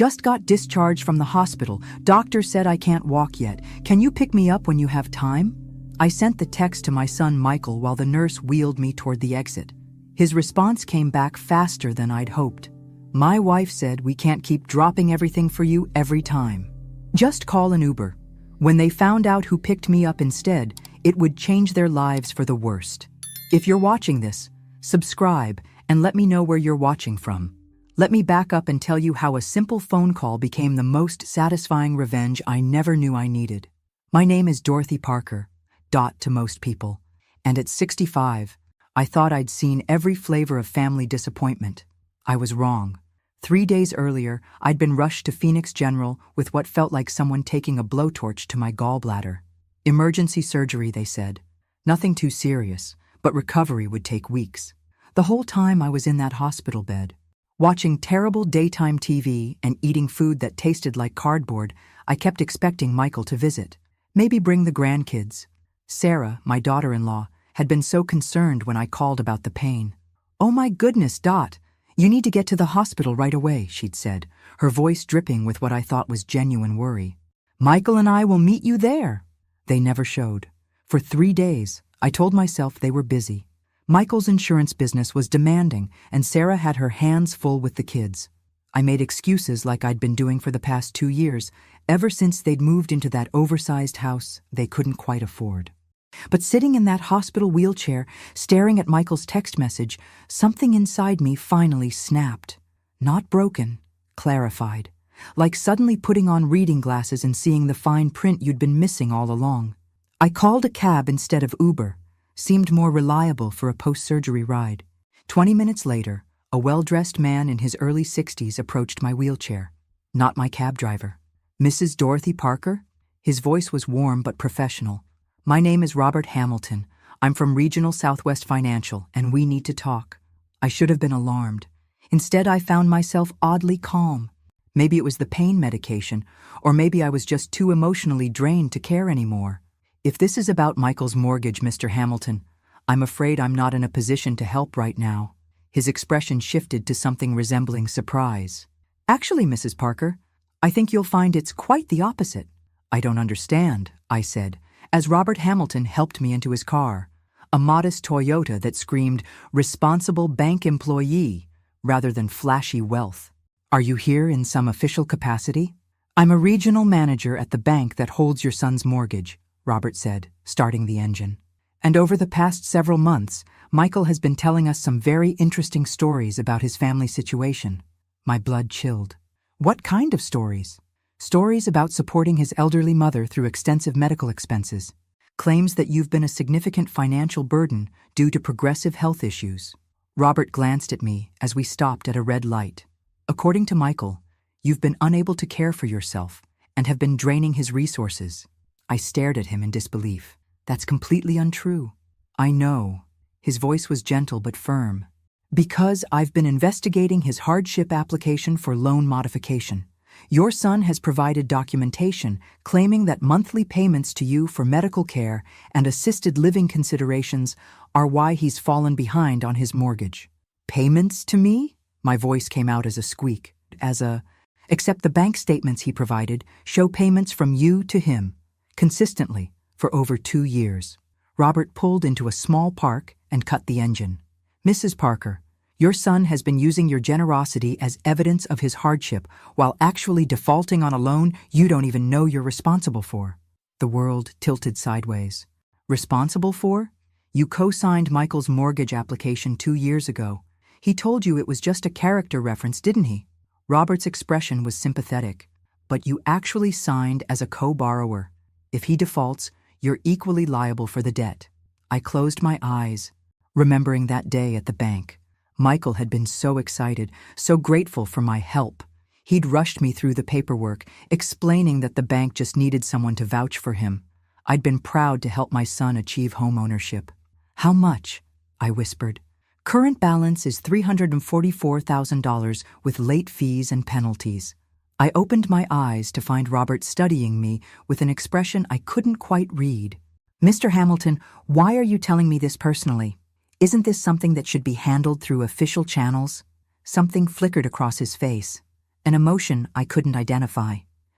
Just got discharged from the hospital. Doctor said I can't walk yet. Can you pick me up when you have time? I sent the text to my son Michael while the nurse wheeled me toward the exit. His response came back faster than I'd hoped. My wife said we can't keep dropping everything for you every time. Just call an Uber. When they found out who picked me up instead, it would change their lives for the worst. If you're watching this, subscribe and let me know where you're watching from. Let me back up and tell you how a simple phone call became the most satisfying revenge I never knew I needed. My name is Dorothy Parker, Dot to most people, and at 65, I thought I'd seen every flavor of family disappointment. I was wrong. 3 days earlier, I'd been rushed to Phoenix General with what felt like someone taking a blowtorch to my gallbladder. Emergency surgery, they said. Nothing too serious, but recovery would take weeks. The whole time I was in that hospital bed, watching terrible daytime TV and eating food that tasted like cardboard, I kept expecting Michael to visit. Maybe bring the grandkids. Sarah, my daughter-in-law, had been so concerned when I called about the pain. "Oh my goodness, Dot. You need to get to the hospital right away," she'd said, her voice dripping with what I thought was genuine worry. "Michael and I will meet you there." They never showed. For 3 days, I told myself they were busy. Michael's insurance business was demanding, and Sarah had her hands full with the kids. I made excuses like I'd been doing for the past 2 years, ever since they'd moved into that oversized house they couldn't quite afford. But sitting in that hospital wheelchair, staring at Michael's text message, something inside me finally snapped. Not broken, clarified. Like suddenly putting on reading glasses and seeing the fine print you'd been missing all along. I called a cab instead of Uber. Seemed more reliable for a post-surgery ride. 20 minutes later, a well-dressed man in his early 60s approached my wheelchair. Not my cab driver. "Mrs. Dorothy Parker?" His voice was warm but professional. "My name is Robert Hamilton. I'm from Regional Southwest Financial, and we need to talk." I should have been alarmed. Instead, I found myself oddly calm. Maybe it was the pain medication, or maybe I was just too emotionally drained to care anymore. "If this is about Michael's mortgage, Mr. Hamilton, I'm afraid I'm not in a position to help right now." His expression shifted to something resembling surprise. "Actually, Mrs. Parker, I think you'll find it's quite the opposite." "I don't understand," I said, as Robert Hamilton helped me into his car, a modest Toyota that screamed responsible bank employee rather than flashy wealth. "Are you here in some official capacity?" "I'm a regional manager at the bank that holds your son's mortgage," Robert said, starting the engine. "And over the past several months, Michael has been telling us some very interesting stories about his family situation." My blood chilled. "What kind of stories?" "Stories about supporting his elderly mother through extensive medical expenses. Claims that you've been a significant financial burden due to progressive health issues." Robert glanced at me as we stopped at a red light. "According to Michael, you've been unable to care for yourself and have been draining his resources." I stared at him in disbelief. "That's completely untrue." "I know." His voice was gentle but firm. "Because I've been investigating his hardship application for loan modification. Your son has provided documentation claiming that monthly payments to you for medical care and assisted living considerations are why he's fallen behind on his mortgage." "Payments to me?" My voice came out as a squeak. Except the bank statements he provided show payments from you to him, consistently, for over 2 years. Robert pulled into a small park and cut the engine. "Mrs. Parker, your son has been using your generosity as evidence of his hardship while actually defaulting on a loan you don't even know you're responsible for." The world tilted sideways. "Responsible for? You co-signed Michael's mortgage application 2 years ago. He told you it was just a character reference, didn't he?" Robert's expression was sympathetic. "But you actually signed as a co-borrower. If he defaults, you're equally liable for the debt." I closed my eyes, remembering that day at the bank. Michael had been so excited, so grateful for my help. He'd rushed me through the paperwork, explaining that the bank just needed someone to vouch for him. I'd been proud to help my son achieve homeownership. "How much?" I whispered. "Current balance is $344,000 with late fees and penalties." I opened my eyes to find Robert studying me with an expression I couldn't quite read. "Mr. Hamilton, why are you telling me this personally? Isn't this something that should be handled through official channels?" Something flickered across his face. an emotion I couldn't identify,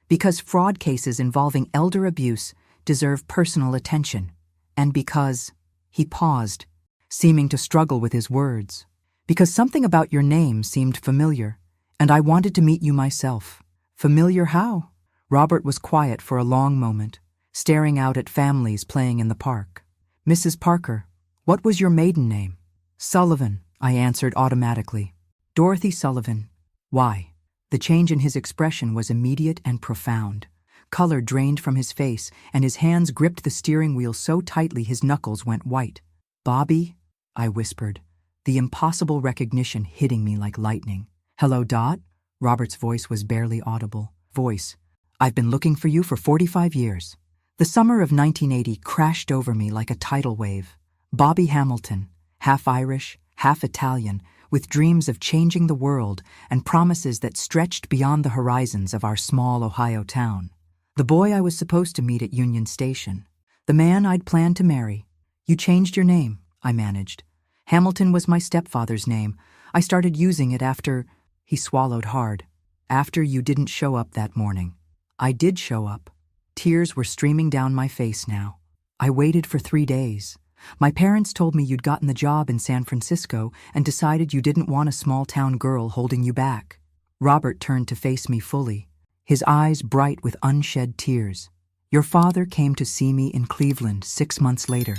because fraud cases involving elder abuse deserve personal attention, and because he paused, seeming to struggle with his words, because something about your name seemed familiar, and I wanted to meet you myself. Familiar how? Robert was quiet for a long moment, staring out at families playing in the park. Mrs. Parker, what was your maiden name? Sullivan, I answered automatically. Dorothy Sullivan. Why? The change in his expression was immediate and profound. Color drained from his face, and his hands gripped the steering wheel so tightly his knuckles went white. Bobby? I whispered, the impossible recognition hitting me like lightning. Hello, Dot? Robert's voice was barely audible. Voice. I've been looking for you for 45 years. The summer of 1980 crashed over me like a tidal wave. Bobby Hamilton, half Irish, half Italian, with dreams of changing the world and promises that stretched beyond the horizons of our small Ohio town. The boy I was supposed to meet at Union Station. The man I'd planned to marry. You changed your name, I managed. Hamilton was my stepfather's name. I started using it after... He swallowed hard. After you didn't show up that morning. I did show up. Tears were streaming down my face now. I waited for 3 days. My parents told me you'd gotten the job in San Francisco and decided you didn't want a small-town girl holding you back. Robert turned to face me fully, his eyes bright with unshed tears. Your father came to see me in Cleveland 6 months later,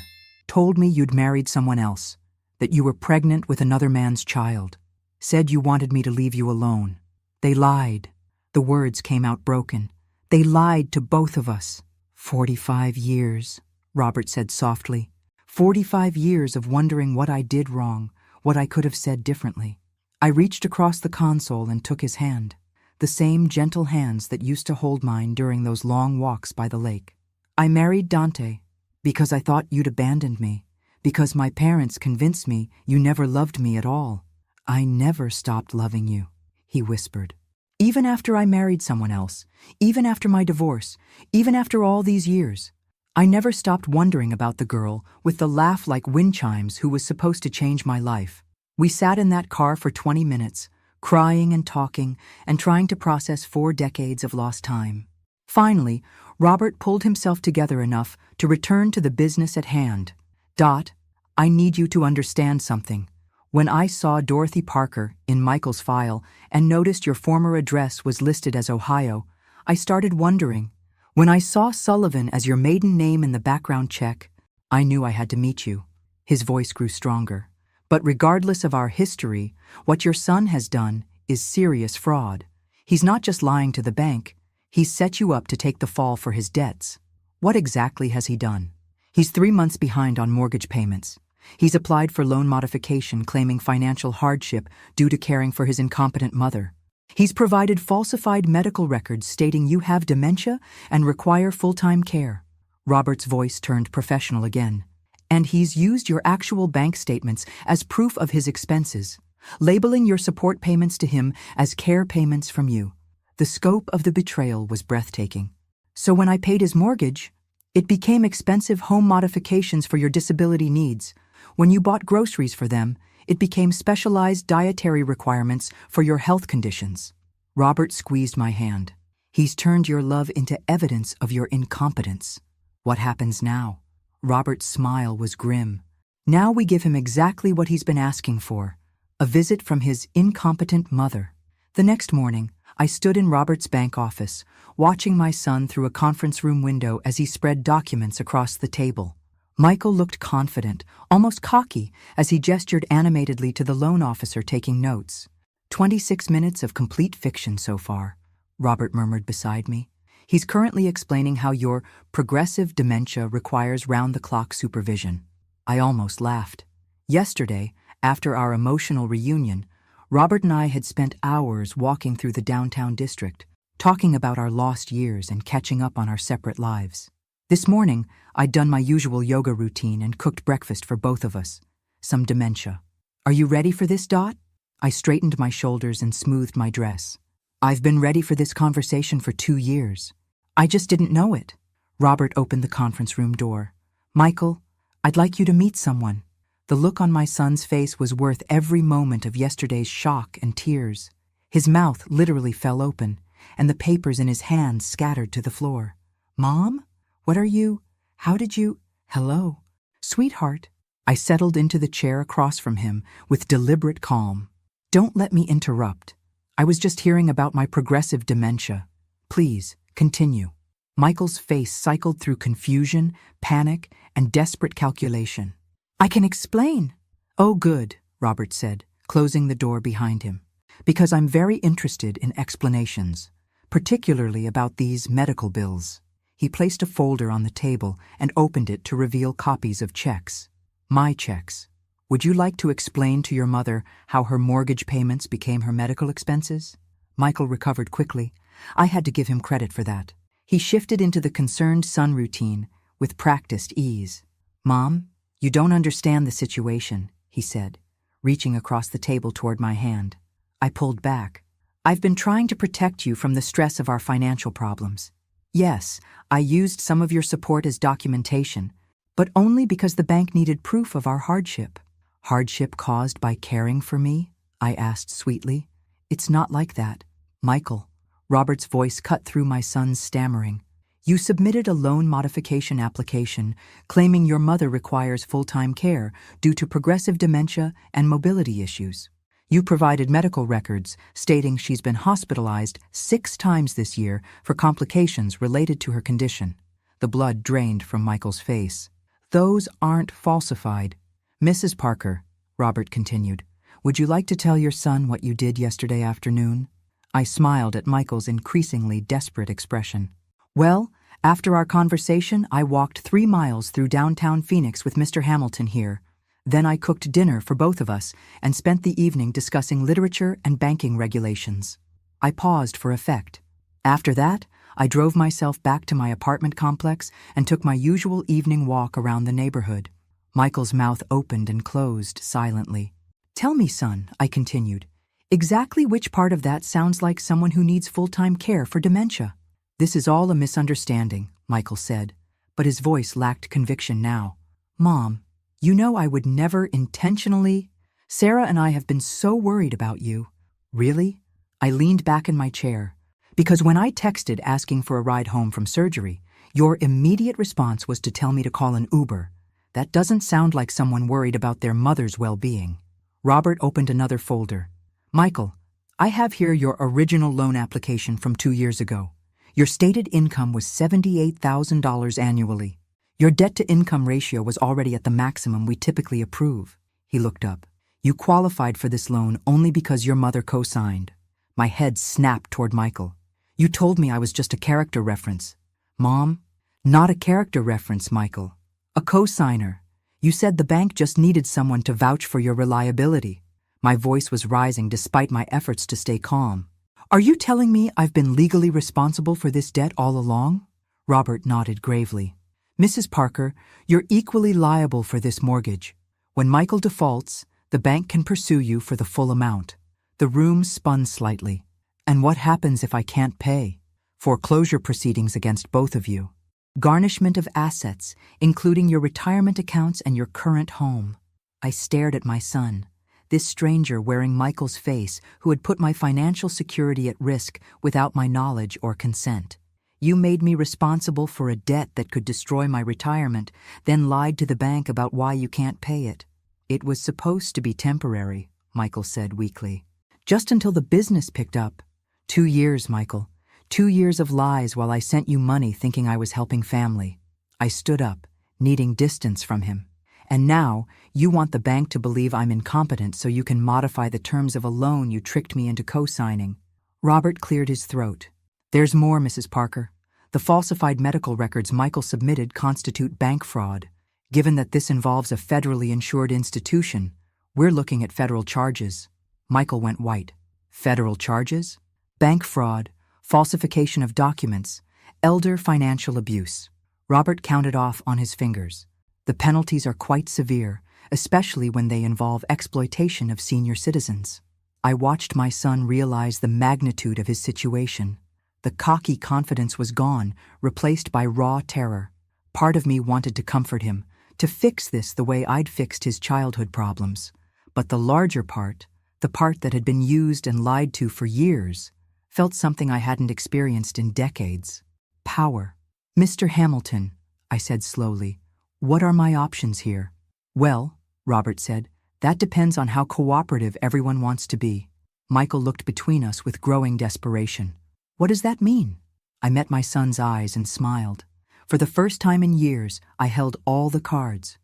told me you'd married someone else, that you were pregnant with another man's child, said you wanted me to leave you alone. They lied. The words came out broken. They lied to both of us. 45 years, Robert said softly. 45 years of wondering what I did wrong, what I could have said differently. I reached across the console and took his hand, the same gentle hands that used to hold mine during those long walks by the lake. I married Dante because I thought you'd abandoned me, because my parents convinced me you never loved me at all. I never stopped loving you, he whispered. Even after I married someone else, even after my divorce, even after all these years, I never stopped wondering about the girl with the laugh like wind chimes who was supposed to change my life. We sat in that car for 20 minutes, crying and talking and trying to process 4 decades of lost time. Finally, Robert pulled himself together enough to return to the business at hand. Dot, I need you to understand something. When I saw Dorothy Parker in Michael's file and noticed your former address was listed as Ohio, I started wondering. When I saw Sullivan as your maiden name in the background check, I knew I had to meet you. His voice grew stronger. But regardless of our history, what your son has done is serious fraud. He's not just lying to the bank. He's set you up to take the fall for his debts. What exactly has he done? He's 3 months behind on mortgage payments. He's applied for loan modification claiming financial hardship due to caring for his incompetent mother. He's provided falsified medical records stating you have dementia and require full-time care. Robert's voice turned professional again. And he's used your actual bank statements as proof of his expenses, labeling your support payments to him as care payments from you. The scope of the betrayal was breathtaking. So when I paid his mortgage, it became expensive home modifications for your disability needs. When you bought groceries for them, it became specialized dietary requirements for your health conditions. Robert squeezed my hand. He's turned your love into evidence of your incompetence. What happens now? Robert's smile was grim. Now we give him exactly what he's been asking for, a visit from his incompetent mother. The next morning, I stood in Robert's bank office, watching my son through a conference room window as he spread documents across the table. Michael looked confident, almost cocky, as he gestured animatedly to the loan officer taking notes. 26 minutes of complete fiction so far, Robert murmured beside me. He's currently explaining how your progressive dementia requires round-the-clock supervision. I almost laughed. Yesterday, after our emotional reunion, Robert and I had spent hours walking through the downtown district, talking about our lost years and catching up on our separate lives. This morning, I'd done my usual yoga routine and cooked breakfast for both of us. Some dementia. Are you ready for this, Dot? I straightened my shoulders and smoothed my dress. I've been ready for this conversation for 2 years. I just didn't know it. Robert opened the conference room door. Michael, I'd like you to meet someone. The look on my son's face was worth every moment of yesterday's shock and tears. His mouth literally fell open, and the papers in his hands scattered to the floor. "Mom? What are you? How did you? Hello? Sweetheart." I settled into the chair across from him with deliberate calm. "Don't let me interrupt. I was just hearing about my progressive dementia. Please, continue." Michael's face cycled through confusion, panic, and desperate calculation. "I can explain." "Oh, good," Robert said, closing the door behind him. "Because I'm very interested in explanations, particularly about these medical bills." He placed a folder on the table and opened it to reveal copies of checks. "My checks. Would you like to explain to your mother how her mortgage payments became her medical expenses?" Michael recovered quickly. I had to give him credit for that. He shifted into the concerned son routine with practiced ease. "Mom, you don't understand the situation," he said, reaching across the table toward my hand. I pulled back. "I've been trying to protect you from the stress of our financial problems. Yes, I used some of your support as documentation, but only because the bank needed proof of our hardship." "Hardship caused by caring for me?" I asked sweetly. "It's not like that, Michael." Robert's voice cut through my son's stammering. "You submitted a loan modification application claiming your mother requires full-time care due to progressive dementia and mobility issues. You provided medical records stating she's been hospitalized 6 times this year for complications related to her condition." The blood drained from Michael's face. "Those aren't falsified. Mrs. Parker," Robert continued, "would you like to tell your son what you did yesterday afternoon?" I smiled at Michael's increasingly desperate expression. "Well, after our conversation, I walked 3 miles through downtown Phoenix with Mr. Hamilton here. Then I cooked dinner for both of us and spent the evening discussing literature and banking regulations." I paused for effect. "After that, I drove myself back to my apartment complex and took my usual evening walk around the neighborhood." Michael's mouth opened and closed silently. "Tell me, son," I continued, "exactly which part of that sounds like someone who needs full-time care for dementia?" "This is all a misunderstanding," Michael said, but his voice lacked conviction now. "Mom, you know I would never intentionally. Sarah and I have been so worried about you." "Really?" I leaned back in my chair. "Because when I texted asking for a ride home from surgery, your immediate response was to tell me to call an Uber. That doesn't sound like someone worried about their mother's well-being." Robert opened another folder. "Michael, I have here your original loan application from 2 years ago. Your stated income was $78,000 annually. Your debt-to-income ratio was already at the maximum we typically approve." He looked up. "You qualified for this loan only because your mother co-signed." My head snapped toward Michael. "You told me I was just a character reference." "Mom, not a character reference, Michael. A co-signer. You said the bank just needed someone to vouch for your reliability." My voice was rising despite my efforts to stay calm. "Are you telling me I've been legally responsible for this debt all along?" Robert nodded gravely. "Mrs. Parker, you're equally liable for this mortgage. When Michael defaults, the bank can pursue you for the full amount." The room spun slightly. "And what happens if I can't pay?" "Foreclosure proceedings against both of you. Garnishment of assets, including your retirement accounts and your current home." I stared at my son, this stranger wearing Michael's face who had put my financial security at risk without my knowledge or consent. "You made me responsible for a debt that could destroy my retirement, then lied to the bank about why you can't pay it." "It was supposed to be temporary," Michael said weakly. "Just until the business picked up. 2 years, Michael. 2 years of lies while I sent you money thinking I was helping family." I stood up, needing distance from him. "And now, you want the bank to believe I'm incompetent so you can modify the terms of a loan you tricked me into co-signing." Robert cleared his throat. "There's more, Mrs. Parker. The falsified medical records Michael submitted constitute bank fraud. Given that this involves a federally insured institution, we're looking at federal charges." Michael went white. "Federal charges? Bank fraud, falsification of documents, elder financial abuse." Robert counted off on his fingers. "The penalties are quite severe, especially when they involve exploitation of senior citizens." I watched my son realize the magnitude of his situation. The cocky confidence was gone, replaced by raw terror. Part of me wanted to comfort him, to fix this the way I'd fixed his childhood problems. But the larger part, The part that had been used and lied to for years felt something I hadn't experienced in decades. Power. "Mr. Hamilton," I said slowly, "what are my options here?" "Well," Robert said, "that depends on how cooperative everyone wants to be." Michael looked between us with growing desperation. "What does that mean?" I met my son's eyes and smiled. For the first time in years, I held all the cards.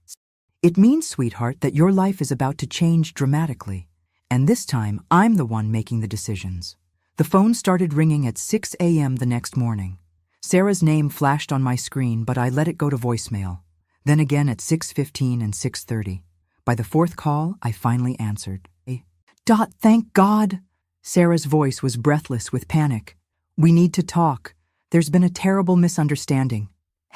"It means, sweetheart, that your life is about to change dramatically. And this time, I'm the one making the decisions." The phone started ringing at 6 a.m. the next morning. Sarah's name flashed on my screen, but I let it go to voicemail. Then again at 6:15 and 6:30. By the fourth call, I finally answered. "Dot, thank God!" Sarah's voice was breathless with panic. "We need to talk. There's been a terrible misunderstanding."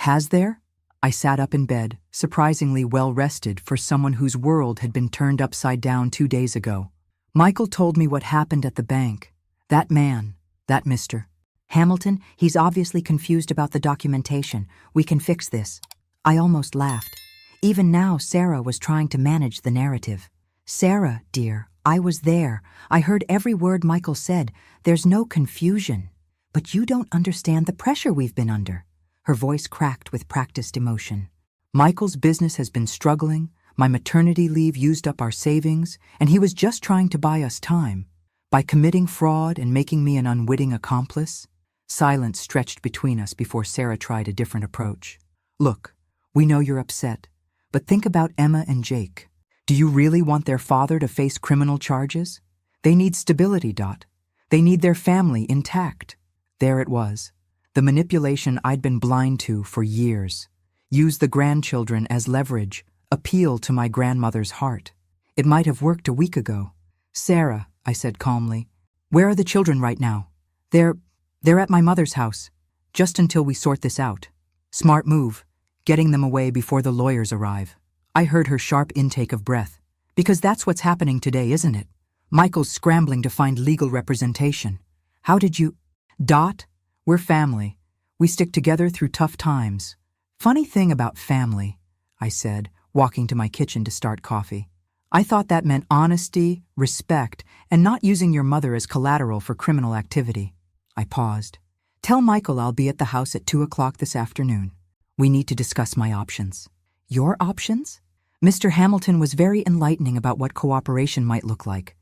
"Has there?" I sat up in bed, surprisingly well-rested for someone whose world had been turned upside down 2 days ago. Michael told me what happened at the bank. That man, that Mr. Hamilton, he's obviously confused about the documentation. We can fix this. I almost laughed. Even now, Sarah was trying to manage the narrative. "Sarah, dear, I was there. I heard every word Michael said. There's no confusion. But you don't understand the pressure we've been under." Her voice cracked with practiced emotion. "Michael's business has been struggling. My maternity leave used up our savings, and he was just trying to buy us time. By committing fraud and making me an unwitting accomplice." Silence stretched between us before Sarah tried a different approach. "Look, we know you're upset, but think about Emma and Jake. Do you really want their father to face criminal charges? They need stability, Dot. They need their family intact." There it was, the manipulation I'd been blind to for years. Use the grandchildren as leverage, appeal to my grandmother's heart. It might have worked a week ago. "Sarah," I said calmly, "where are the children right now?" They're at my mother's house, just until we sort this out." "Smart move, getting them away before the lawyers arrive." I heard her sharp intake of breath. "Because that's what's happening today, isn't it? Michael's scrambling to find legal representation. How did you—" "Dot, we're family. We stick together through tough times." "Funny thing about family," I said, walking to my kitchen to start coffee. "I thought that meant honesty, respect, and not using your mother as collateral for criminal activity." I paused. "Tell Michael I'll be at the house at 2 o'clock this afternoon. We need to discuss my options." "Your options?" Mr. Hamilton was very enlightening about what cooperation might look like.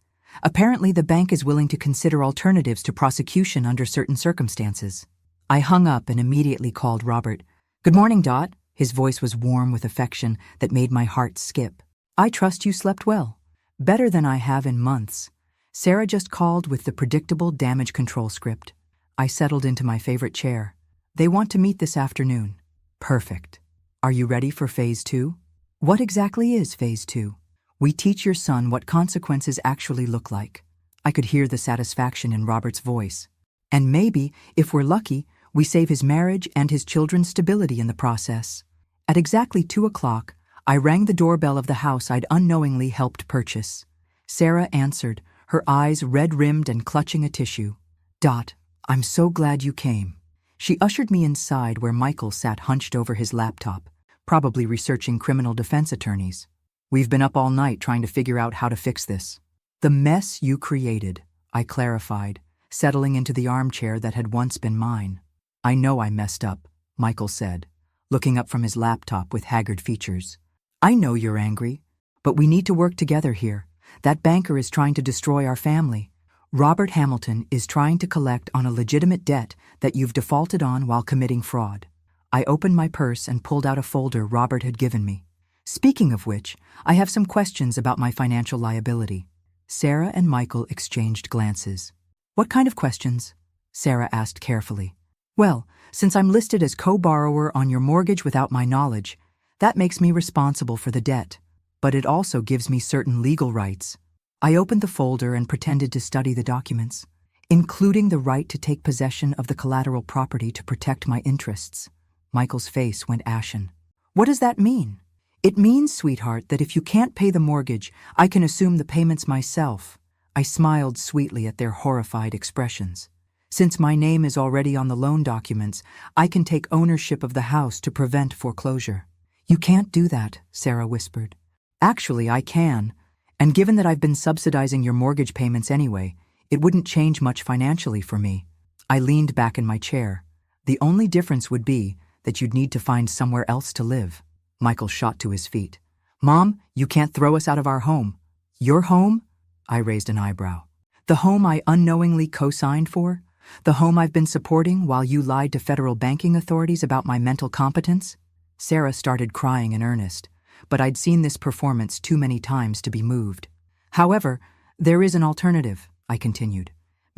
Apparently, the bank is willing to consider alternatives to prosecution under certain circumstances. I hung up and immediately called Robert. "Good morning, Dot." His voice was warm with affection that made my heart skip. "I trust you slept well." "Better than I have in months." Sarah just called with the predictable damage control script. I settled into my favorite chair. "They want to meet this afternoon." "Perfect. Are you ready for Phase 2? "What exactly is Phase 2? "We teach your son what consequences actually look like." I could hear the satisfaction in Robert's voice. "And maybe, if we're lucky, we save his marriage and his children's stability in the process." At exactly 2 o'clock, I rang the doorbell of the house I'd unknowingly helped purchase. Sarah answered, her eyes red-rimmed and clutching a tissue. "Dot, I'm so glad you came." She ushered me inside where Michael sat hunched over his laptop, probably researching criminal defense attorneys. "We've been up all night trying to figure out how to fix this." "The mess you created," I clarified, settling into the armchair that had once been mine. "I know I messed up," Michael said, looking up from his laptop with haggard features. "I know you're angry, but we need to work together here. That banker is trying to destroy our family. Robert Hamilton is trying to collect on a legitimate debt that you've defaulted on while committing fraud." I opened my purse and pulled out a folder Robert had given me. "Speaking of which, I have some questions about my financial liability." Sarah and Michael exchanged glances. "What kind of questions?" Sarah asked carefully. "Well, since I'm listed as co-borrower on your mortgage without my knowledge, that makes me responsible for the debt, but it also gives me certain legal rights." I opened the folder and pretended to study the documents, including the right to take possession of the collateral property to protect my interests. Michael's face went ashen. "What does that mean?" "It means, sweetheart, that if you can't pay the mortgage, I can assume the payments myself." I smiled sweetly at their horrified expressions. "Since my name is already on the loan documents, I can take ownership of the house to prevent foreclosure." "You can't do that," Sarah whispered. "Actually, I can, And given that I've been subsidizing your mortgage payments anyway, it wouldn't change much financially for me. I leaned back in my chair. The only difference would be that you'd need to find somewhere else to live. Michael shot to his feet. Mom, you can't throw us out of our home. Your home? I raised an eyebrow. The home I unknowingly co-signed for? The home I've been supporting while you lied to federal banking authorities about my mental competence? Sarah started crying in earnest, but I'd seen this performance too many times to be moved. However, there is an alternative, I continued.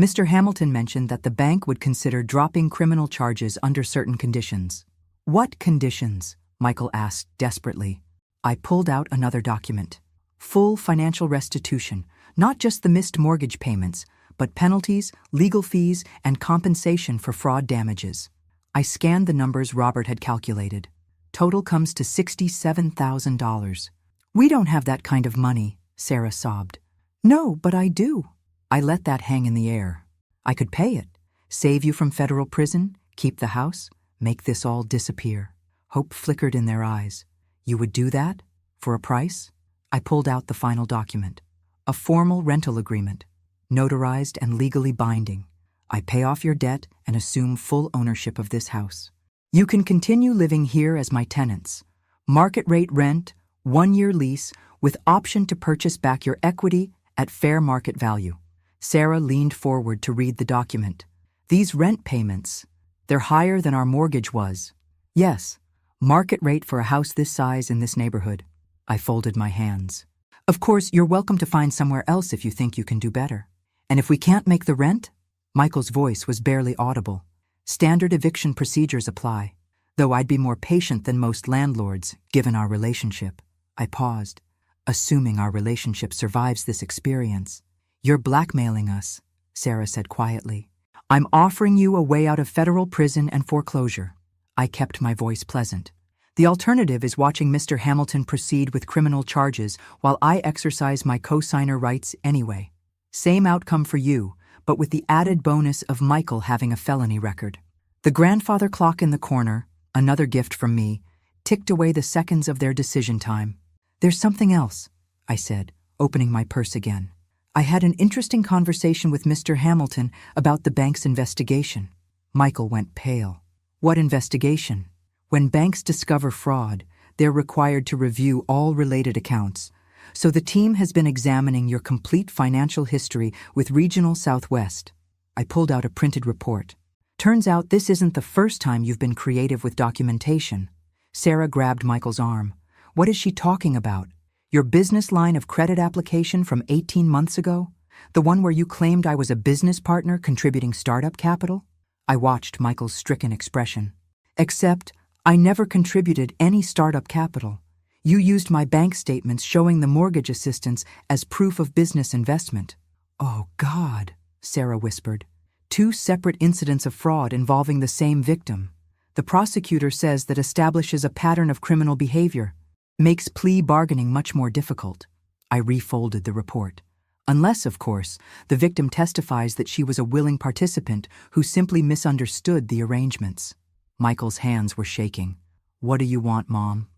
Mr. Hamilton mentioned that the bank would consider dropping criminal charges under certain conditions. What conditions? Michael asked desperately. I pulled out another document. Full financial restitution, not just the missed mortgage payments, but penalties, legal fees, and compensation for fraud damages. I scanned the numbers Robert had calculated. Total comes to $67,000. We don't have that kind of money, Sarah sobbed. No, but I do. I let that hang in the air. I could pay it, save you from federal prison, keep the house, make this all disappear. Hope flickered in their eyes. You would do that? For a price? I pulled out the final document. A formal rental agreement, notarized and legally binding. I pay off your debt and assume full ownership of this house. You can continue living here as my tenants. Market rate rent, 1-year lease, with option to purchase back your equity at fair market value. Sarah leaned forward to read the document. These rent payments, they're higher than our mortgage was. Yes, market rate for a house this size in this neighborhood. I folded my hands. Of course, you're welcome to find somewhere else if you think you can do better. And if we can't make the rent? Michael's voice was barely audible. Standard eviction procedures apply, though I'd be more patient than most landlords, given our relationship. I paused, assuming our relationship survives this experience. You're blackmailing us, Sarah said quietly. I'm offering you a way out of federal prison and foreclosure. I kept my voice pleasant. The alternative is watching Mr. Hamilton proceed with criminal charges while I exercise my co-signer rights anyway. Same outcome for you, but with the added bonus of Michael having a felony record. The grandfather clock in the corner, another gift from me, ticked away the seconds of their decision time. There's something else, I said, opening my purse again. I had an interesting conversation with Mr. Hamilton about the bank's investigation. Michael went pale. What investigation? When banks discover fraud, they're required to review all related accounts. So the team has been examining your complete financial history with Regional Southwest. I pulled out a printed report. Turns out this isn't the first time you've been creative with documentation. Sarah grabbed Michael's arm. What is she talking about? Your business line of credit application from 18 months ago? The one where you claimed I was a business partner contributing startup capital? I watched Michael's stricken expression. Except, I never contributed any startup capital. You used my bank statements showing the mortgage assistance as proof of business investment. Oh, God, Sarah whispered. 2 separate incidents of fraud involving the same victim. The prosecutor says that establishes a pattern of criminal behavior. Makes plea bargaining much more difficult. I refolded the report. Unless, of course, the victim testifies that she was a willing participant who simply misunderstood the arrangements. Michael's hands were shaking. What do you want, Mom?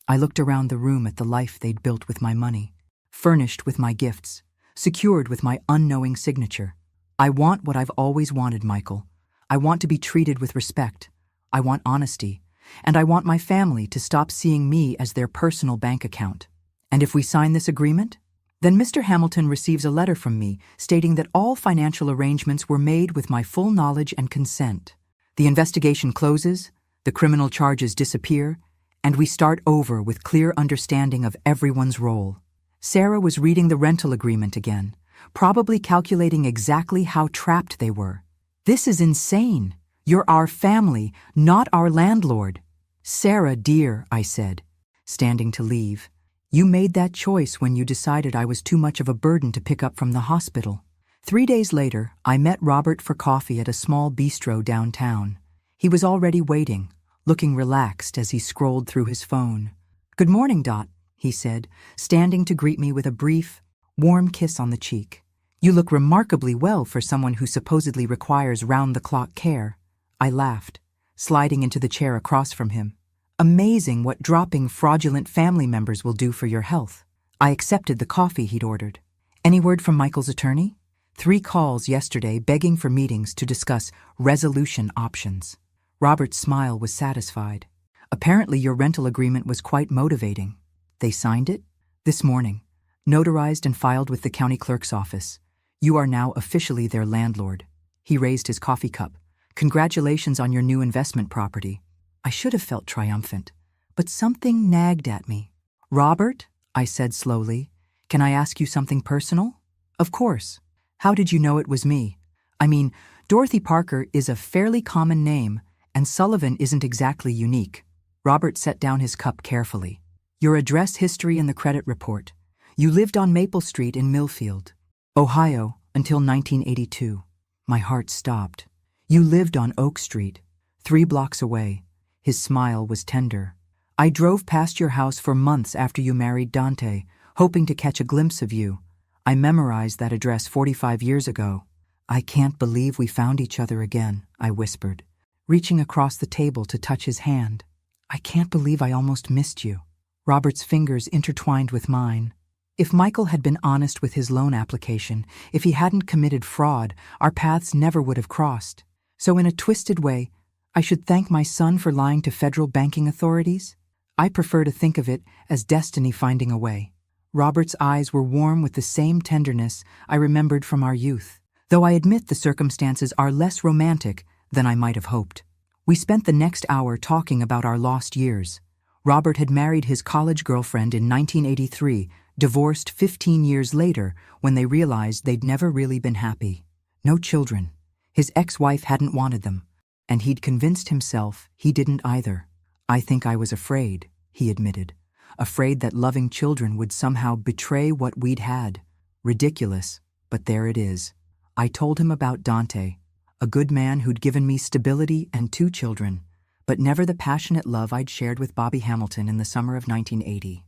I looked around the room at the life they'd built with my money, furnished with my gifts, secured with my unknowing signature. I want what I've always wanted, Michael. I want to be treated with respect. I want honesty. And I want my family to stop seeing me as their personal bank account. And if we sign this agreement, then Mr. Hamilton receives a letter from me stating that all financial arrangements were made with my full knowledge and consent. The investigation closes, the criminal charges disappear, and we start over with clear understanding of everyone's role. Sarah was reading the rental agreement again, probably calculating exactly how trapped they were. This is insane. You're our family, not our landlord. Sarah, dear, I said, standing to leave. You made that choice when you decided I was too much of a burden to pick up from the hospital. 3 days later, I met Robert for coffee at a small bistro downtown. He was already waiting, looking relaxed as he scrolled through his phone. Good morning, Dot, he said, standing to greet me with a brief, warm kiss on the cheek. You look remarkably well for someone who supposedly requires round-the-clock care. I laughed, sliding into the chair across from him. Amazing what dropping fraudulent family members will do for your health. I accepted the coffee he'd ordered. Any word from Michael's attorney? 3 calls yesterday begging for meetings to discuss resolution options. Robert's smile was satisfied. Apparently your rental agreement was quite motivating. They signed it? This morning. Notarized and filed with the county clerk's office. You are now officially their landlord. He raised his coffee cup. Congratulations on your new investment property. I should have felt triumphant, but something nagged at me. Robert, I said slowly, can I ask you something personal? Of course. How did you know it was me? I mean, Dorothy Parker is a fairly common name, and Sullivan isn't exactly unique. Robert set down his cup carefully. Your address history in the credit report. You lived on Maple Street in Millfield, Ohio, until 1982. My heart stopped. You lived on Oak Street, 3 blocks away. His smile was tender. I drove past your house for months after you married Dante, hoping to catch a glimpse of you. I memorized that address 45 years ago. I can't believe we found each other again, I whispered, reaching across the table to touch his hand. I can't believe I almost missed you. Robert's fingers intertwined with mine. If Michael had been honest with his loan application, if he hadn't committed fraud, our paths never would have crossed. So in a twisted way, I should thank my son for lying to federal banking authorities? I prefer to think of it as destiny finding a way. Robert's eyes were warm with the same tenderness I remembered from our youth, though I admit the circumstances are less romantic than I might have hoped. We spent the next hour talking about our lost years. Robert had married his college girlfriend in 1983, divorced 15 years later when they realized they'd never really been happy. No children. His ex-wife hadn't wanted them, and he'd convinced himself he didn't either. I think I was afraid, he admitted. Afraid that loving children would somehow betray what we'd had. Ridiculous, but there it is. I told him about Dante, a good man who'd given me stability and 2 children, but never the passionate love I'd shared with Bobby Hamilton in the summer of 1980.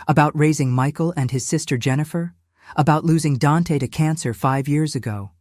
About raising Michael and his sister Jennifer, about losing Dante to cancer 5 years ago,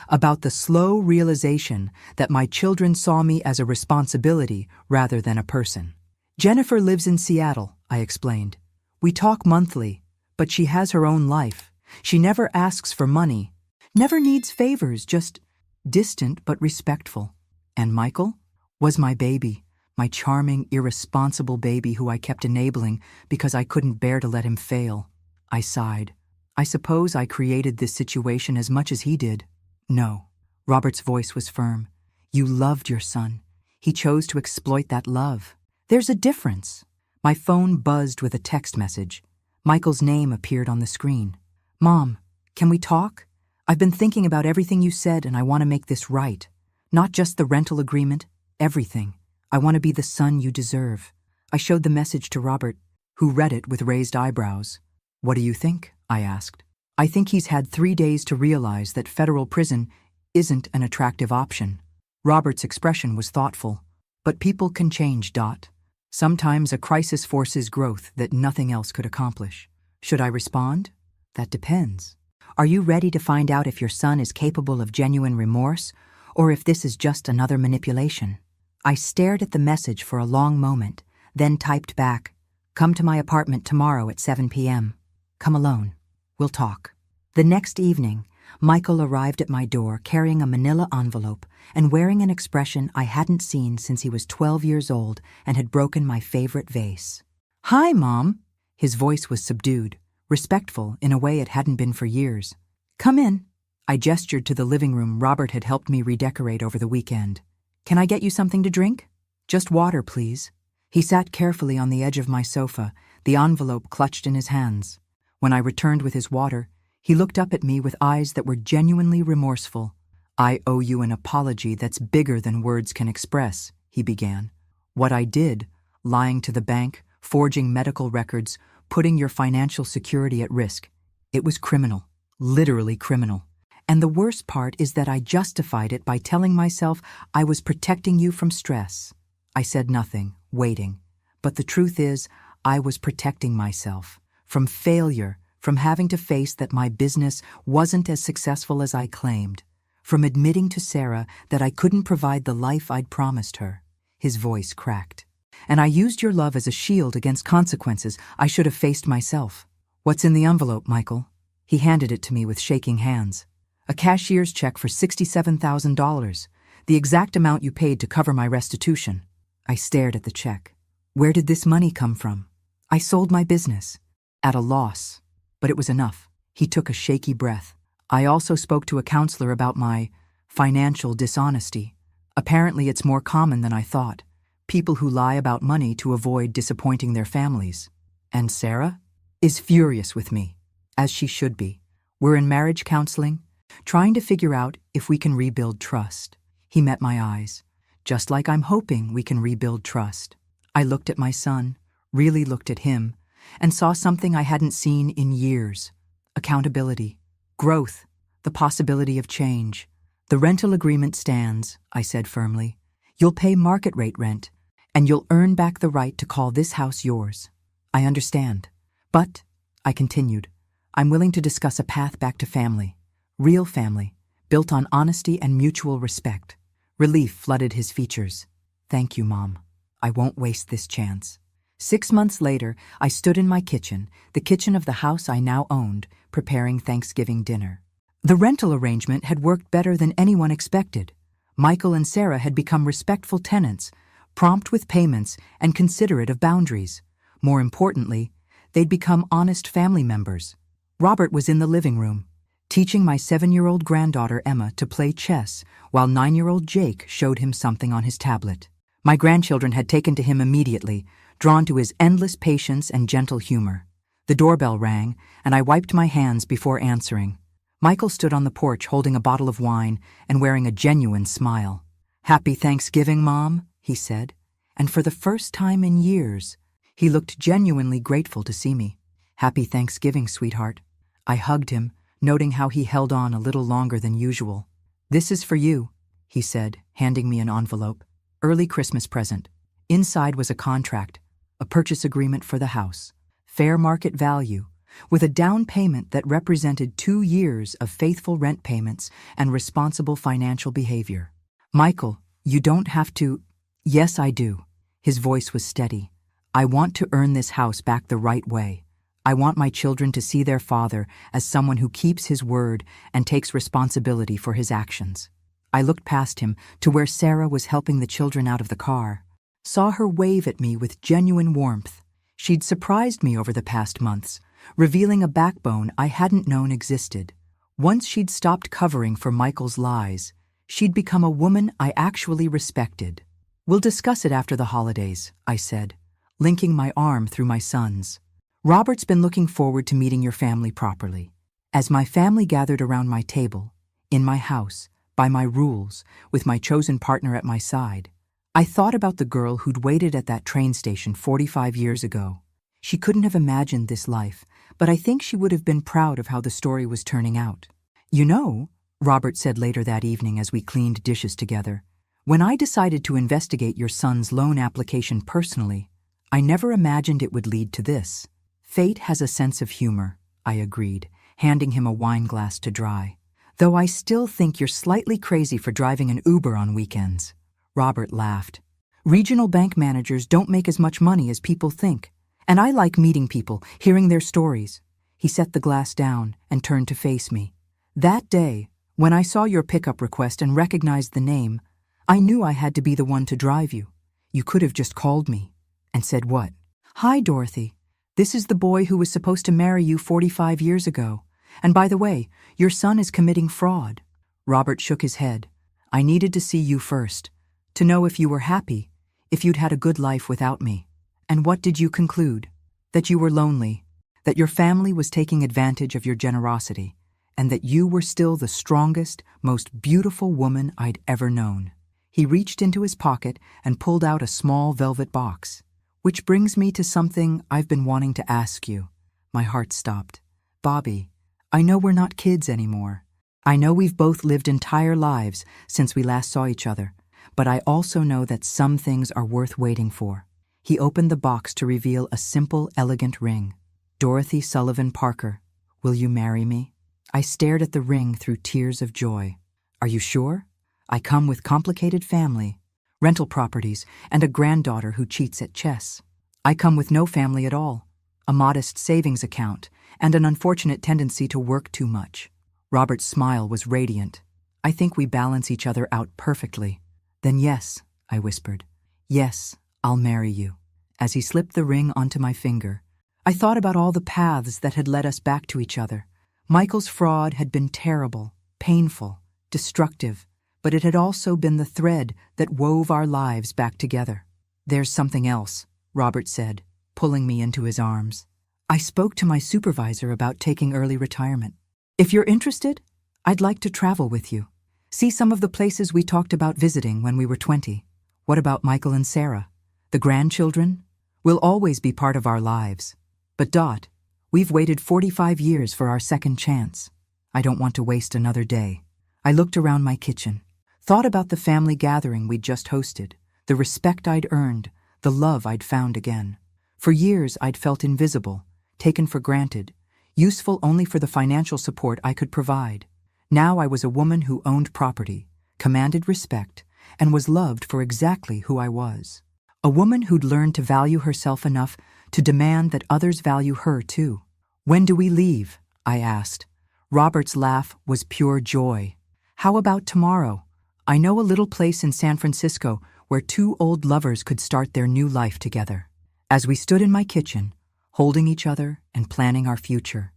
about the slow realization that my children saw me as a responsibility rather than a person. Jennifer lives in Seattle, I explained. We talk monthly, but she has her own life. She never asks for money, never needs favors, just distant but respectful. And Michael was my baby, my charming, irresponsible baby who I kept enabling because I couldn't bear to let him fail. I sighed. I suppose I created this situation as much as he did. No. Robert's voice was firm. You loved your son. He chose to exploit that love. There's a difference. My phone buzzed with a text message. Michael's name appeared on the screen. Mom, can we talk? I've been thinking about everything you said and I want to make this right. Not just the rental agreement, everything. I want to be the son you deserve. I showed the message to Robert, who read it with raised eyebrows. What do you think? I asked. I think he's had 3 days to realize that federal prison isn't an attractive option. Robert's expression was thoughtful. But people can change, Dot. Sometimes a crisis forces growth that nothing else could accomplish. Should I respond? That depends. Are you ready to find out if your son is capable of genuine remorse, or if this is just another manipulation? I stared at the message for a long moment, then typed back, Come to my apartment tomorrow at 7 p.m. Come alone. We'll talk. The next evening, Michael arrived at my door carrying a manila envelope and wearing an expression I hadn't seen since he was 12 years old and had broken my favorite vase. Hi, Mom. His voice was subdued, respectful in a way it hadn't been for years. Come in. I gestured to the living room Robert had helped me redecorate over the weekend. Can I get you something to drink? Just water, please. He sat carefully on the edge of my sofa, the envelope clutched in his hands. When I returned with his water, he looked up at me with eyes that were genuinely remorseful. I owe you an apology that's bigger than words can express, he began. What I did, lying to the bank, forging medical records, putting your financial security at risk, it was criminal, literally criminal. And the worst part is that I justified it by telling myself I was protecting you from stress. I said nothing, waiting. But the truth is, I was protecting myself from failure, from having to face that my business wasn't as successful as I claimed, from admitting to Sarah that I couldn't provide the life I'd promised her. His voice cracked. And I used your love as a shield against consequences I should have faced myself. What's in the envelope, Michael? He handed it to me with shaking hands. A cashier's check for $67,000, the exact amount you paid to cover my restitution. I stared at the check. Where did this money come from? I sold my business. At a loss. But it was enough. He took a shaky breath. I also spoke to a counselor about my financial dishonesty. Apparently it's more common than I thought. People who lie about money to avoid disappointing their families. And Sarah is furious with me, as she should be. We're in marriage counseling, trying to figure out if we can rebuild trust. He met my eyes. Just like I'm hoping we can rebuild trust. I looked at my son, really looked at him, and saw something I hadn't seen in years. Accountability, growth, the possibility of change. The rental agreement stands, I said firmly. You'll pay market rate rent, and you'll earn back the right to call this house yours. I understand. But, I continued, I'm willing to discuss a path back to family. Real family, built on honesty and mutual respect. Relief flooded his features. Thank you, Mom. I won't waste this chance. 6 months later, I stood in my kitchen, the kitchen of the house I now owned, preparing Thanksgiving dinner. The rental arrangement had worked better than anyone expected. Michael and Sarah had become respectful tenants, prompt with payments and considerate of boundaries. More importantly, they'd become honest family members. Robert was in the living room, teaching my 7-year-old granddaughter Emma to play chess while 9-year-old Jake showed him something on his tablet. My grandchildren had taken to him immediately, drawn to his endless patience and gentle humor. The doorbell rang, and I wiped my hands before answering. Michael stood on the porch holding a bottle of wine and wearing a genuine smile. "Happy Thanksgiving, Mom," he said, and for the first time in years, he looked genuinely grateful to see me. "Happy Thanksgiving, sweetheart." I hugged him, noting how he held on a little longer than usual. "This is for you," he said, handing me an envelope. Early Christmas present. Inside was a contract, a purchase agreement for the house, fair market value, with a down payment that represented 2 years of faithful rent payments and responsible financial behavior. "Michael, you don't have to—" "Yes, I do." His voice was steady. "I want to earn this house back the right way. I want my children to see their father as someone who keeps his word and takes responsibility for his actions." I looked past him to where Sarah was helping the children out of the car, saw her wave at me with genuine warmth. She'd surprised me over the past months, revealing a backbone I hadn't known existed. Once she'd stopped covering for Michael's lies, she'd become a woman I actually respected. "We'll discuss it after the holidays," I said, linking my arm through my son's. "Robert's been looking forward to meeting your family properly." As my family gathered around my table, in my house, by my rules, with my chosen partner at my side, I thought about the girl who'd waited at that train station 45 years ago. She couldn't have imagined this life, but I think she would have been proud of how the story was turning out. "You know," Robert said later that evening as we cleaned dishes together, "when I decided to investigate your son's loan application personally, I never imagined it would lead to this." "Fate has a sense of humor," I agreed, handing him a wine glass to dry. "Though I still think you're slightly crazy for driving an Uber on weekends." Robert laughed. "Regional bank managers don't make as much money as people think, and I like meeting people, hearing their stories." He set the glass down and turned to face me. "That day, when I saw your pickup request and recognized the name, I knew I had to be the one to drive you. You could have just called me." "And said what?" "Hi, Dorothy. This is the boy who was supposed to marry you 45 years ago. And by the way, your son is committing fraud." Robert shook his head. "I needed to see you first, to know if you were happy, if you'd had a good life without me." "And what did you conclude?" "That you were lonely, that your family was taking advantage of your generosity, and that you were still the strongest, most beautiful woman I'd ever known." He reached into his pocket and pulled out a small velvet box. "Which brings me to something I've been wanting to ask you." My heart stopped. "Bobby, I know we're not kids anymore. I know we've both lived entire lives since we last saw each other, but I also know that some things are worth waiting for." He opened the box to reveal a simple, elegant ring. "Dorothy Sullivan Parker, will you marry me?" I stared at the ring through tears of joy. "Are you sure? I come with complicated family, rental properties, and a granddaughter who cheats at chess. I come with no family at all. a modest savings account, and an unfortunate tendency to work too much. Robert's smile was radiant. I think we balance each other out perfectly. Then yes, I whispered. Yes, I'll marry you. As he slipped the ring onto my finger, I thought about all the paths that had led us back to each other. Michael's fraud had been terrible, painful, destructive, but it had also been the thread that wove our lives back together. There's something else, Robert said, pulling me into his arms. I spoke to my supervisor about taking early retirement. If you're interested, I'd like to travel with you. See some of the places we talked about visiting when we were 20. What about Michael and Sarah? The grandchildren? Will always be part of our lives. But Dot, we've waited 45 years for our second chance. I don't want to waste another day. I looked around my kitchen, thought about the family gathering we'd just hosted, the respect I'd earned, the love I'd found again. For years I'd felt invisible, taken for granted, useful only for the financial support I could provide. Now I was a woman who owned property, commanded respect, and was loved for exactly who I was. A woman who'd learned to value herself enough to demand that others value her too. When do we leave? I asked. Robert's laugh was pure joy. How about tomorrow? I know a little place in San Francisco where two old lovers could start their new life together. As we stood in my kitchen, holding each other and planning our future,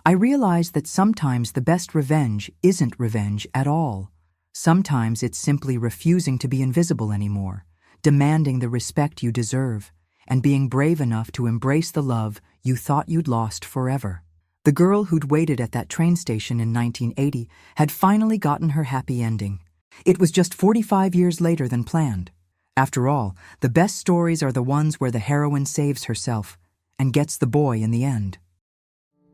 I realized that sometimes the best revenge isn't revenge at all. Sometimes it's simply refusing to be invisible anymore, demanding the respect you deserve, and being brave enough to embrace the love you thought you'd lost forever. The girl who'd waited at that train station in 1980 had finally gotten her happy ending. It was just 45 years later than planned. After all, the best stories are the ones where the heroine saves herself and gets the boy in the end.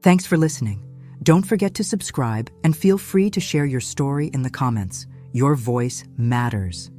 Thanks for listening. Don't forget to subscribe and feel free to share your story in the comments. Your voice matters.